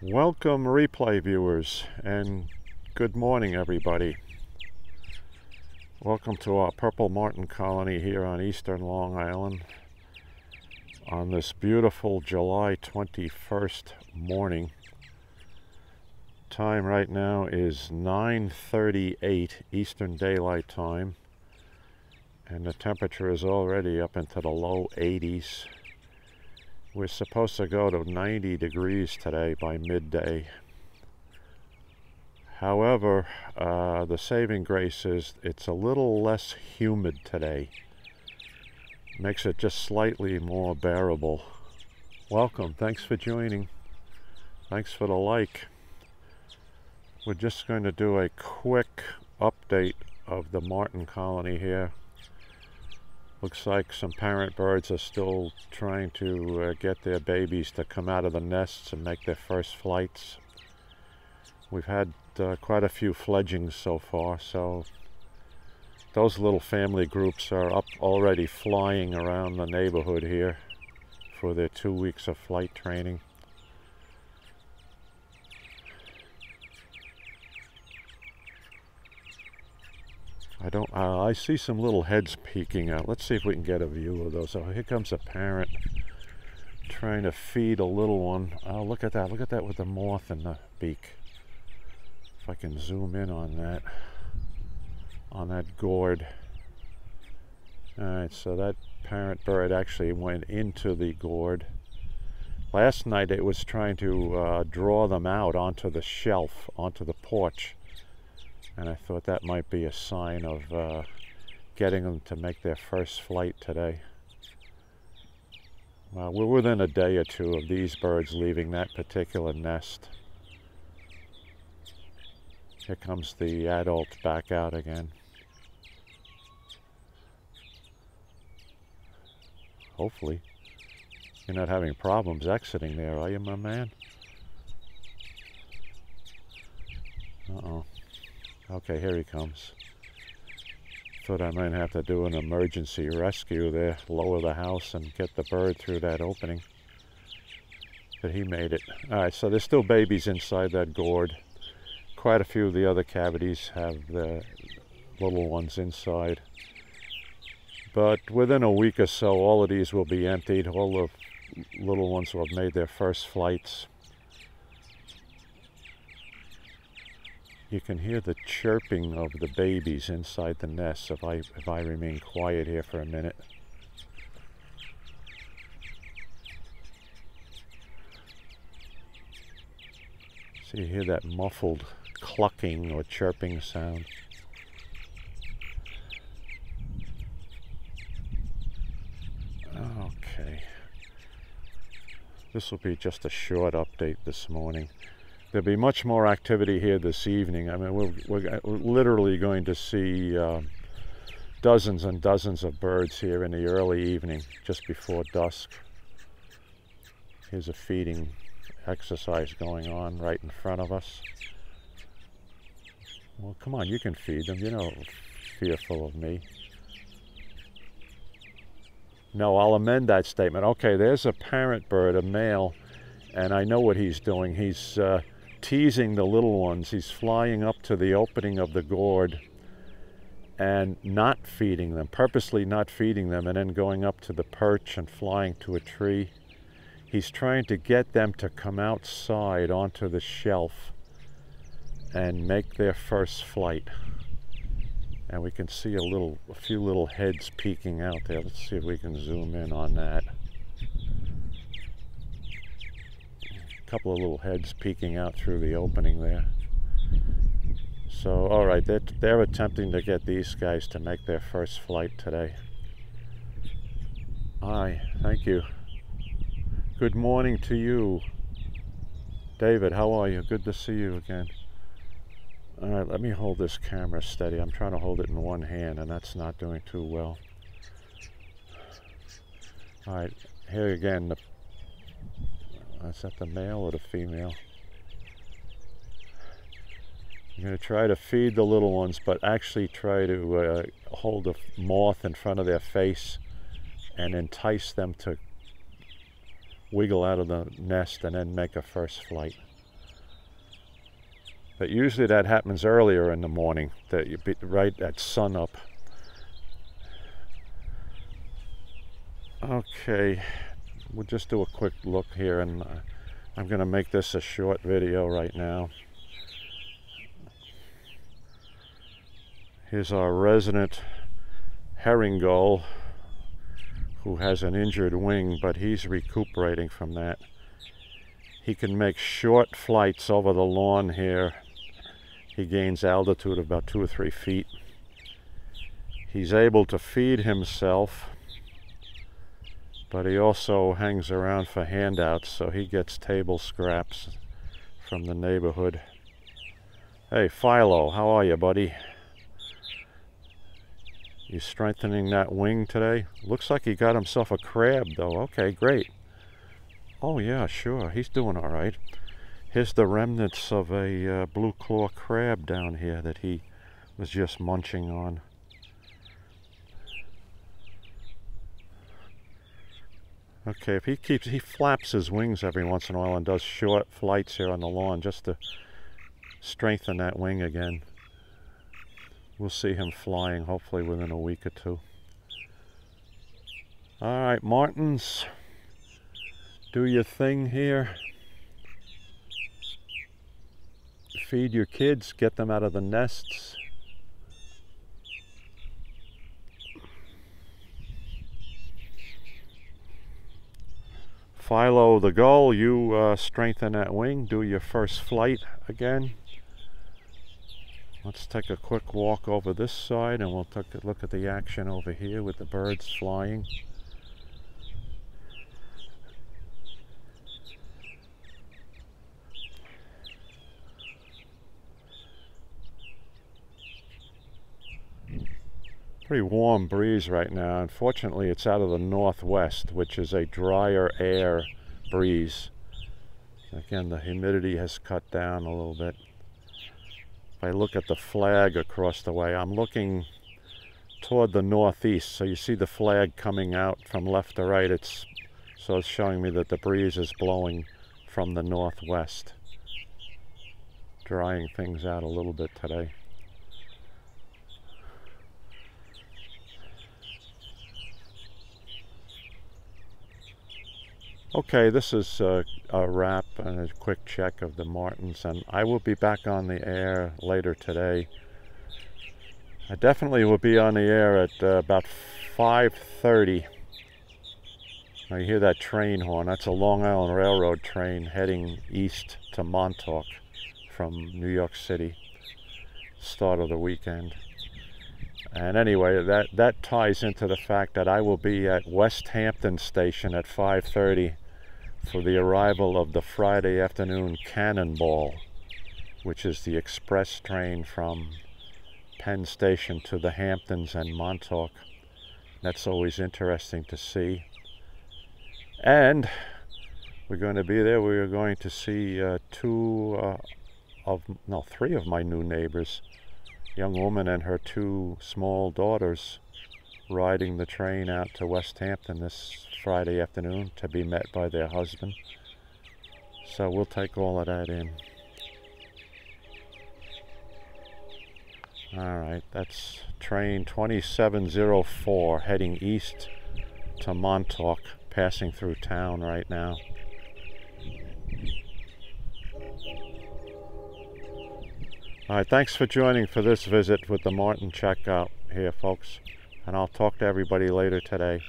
Welcome replay viewers and good morning everybody. Welcome to our purple martin colony here on eastern Long Island on this beautiful July 21st morning. Time right now is 9:38 Eastern Daylight Time, and the temperature is already up into the low 80s. We're supposed to go to 90 degrees today by midday. However, the saving grace is it's a little less humid today. Makes it just slightly more bearable. Welcome, thanks for joining. Thanks for the like. We're just going to do a quick update of the martin colony here. Looks like some parent birds are still trying to get their babies to come out of the nests and make their first flights. We've had quite a few fledglings so far, so those little family groups are up already flying around the neighborhood here for their 2 weeks of flight training. I see some little heads peeking out. Let's see if we can get a view of those. Oh, here comes a parent trying to feed a little one. Oh, look at that with the moth in the beak. If I can zoom in on that gourd. All right, so that parent bird actually went into the gourd. Last night it was trying to draw them out onto the shelf, onto the porch. And I thought that might be a sign of getting them to make their first flight today. Well, we're within a day or two of these birds leaving that particular nest. Here comes the adult back out again. Hopefully. You're not having problems exiting there, are you, my man? Uh-oh. Okay, here he comes. Thought I might have to do an emergency rescue there, lower the house and get the bird through that opening. But he made it. All right, so there's still babies inside that gourd. Quite a few of the other cavities have the little ones inside. But within a week or so, all of these will be emptied. All the little ones will have made their first flights. You can hear the chirping of the babies inside the nest if I remain quiet here for a minute. So you hear that muffled clucking or chirping sound. Okay. This will be just a short update this morning. There'll be much more activity here this evening. I mean, we're literally going to see dozens and dozens of birds here in the early evening, just before dusk. Here's a feeding exercise going on right in front of us. Well, come on, you can feed them. You're not fearful of me. No, I'll amend that statement. Okay, there's a parent bird, a male, and I know what he's doing. He's teasing the little ones. He's flying up to the opening of the gourd and not feeding them, purposely not feeding them, and then going up to the perch and flying to a tree. He's trying to get them to come outside onto the shelf and make their first flight. And we can see a few little heads peeking out there. Let's see if we can zoom in on that. Couple of little heads peeking out through the opening there. So, all right, they're attempting to get these guys to make their first flight today. Hi, thank you. Good morning to you. David, how are you? Good to see you again. All right, let me hold this camera steady. I'm trying to hold it in one hand, and that's not doing too well. All right, here again, is that the male or the female? I'm going to try to feed the little ones, but actually try to hold a moth in front of their face and entice them to wiggle out of the nest and then make a first flight. But usually that happens earlier in the morning, that you be right at sunup. Okay, we'll just do a quick look here, and I'm going to make this a short video right now. Here's our resident herring gull who has an injured wing, but he's recuperating from that. He can make short flights over the lawn here. He gains altitude of about 2 or 3 feet. He's able to feed himself, but he also hangs around for handouts, so he gets table scraps from the neighborhood. Hey, Philo, how are you, buddy? You strengthening that wing today? Looks like he got himself a crab, though. Okay, great. Oh, yeah, sure. He's doing all right. Here's the remnants of a blue claw crab down here that he was just munching on. Okay, if he flaps his wings every once in a while and does short flights here on the lawn just to strengthen that wing again. We'll see him flying hopefully within a week or 2. All right, martins, do your thing here. Feed your kids, get them out of the nests. Philo the gull, you strengthen that wing, do your first flight again. Let's take a quick walk over this side and we'll take a look at the action over here with the birds flying. Pretty warm breeze right now. Unfortunately, it's out of the northwest, which is a drier air breeze. Again, the humidity has cut down a little bit. If I look at the flag across the way, I'm looking toward the northeast. So you see the flag coming out from left to right. So it's showing me that the breeze is blowing from the northwest, drying things out a little bit today. Okay, this is a wrap and a quick check of the martins, and I will be back on the air later today. I definitely will be on the air at about 5:30. Now you hear that train horn. That's a Long Island Railroad train heading east to Montauk from New York City. Start of the weekend. And anyway, that ties into the fact that I will be at West Hampton Station at 5:30 for the arrival of the Friday afternoon Cannonball, which is the express train from Penn Station to the Hamptons and Montauk. That's always interesting to see. And we're going to be there. We're going to see 3 of my new neighbors. Young woman and her 2 small daughters riding the train out to West Hampton this Friday afternoon to be met by their husband. So we'll take all of that in. All right, that's train 2704 heading east to Montauk, passing through town right now. All right, thanks for joining for this visit with the Martin Checkout here, folks. And I'll talk to everybody later today.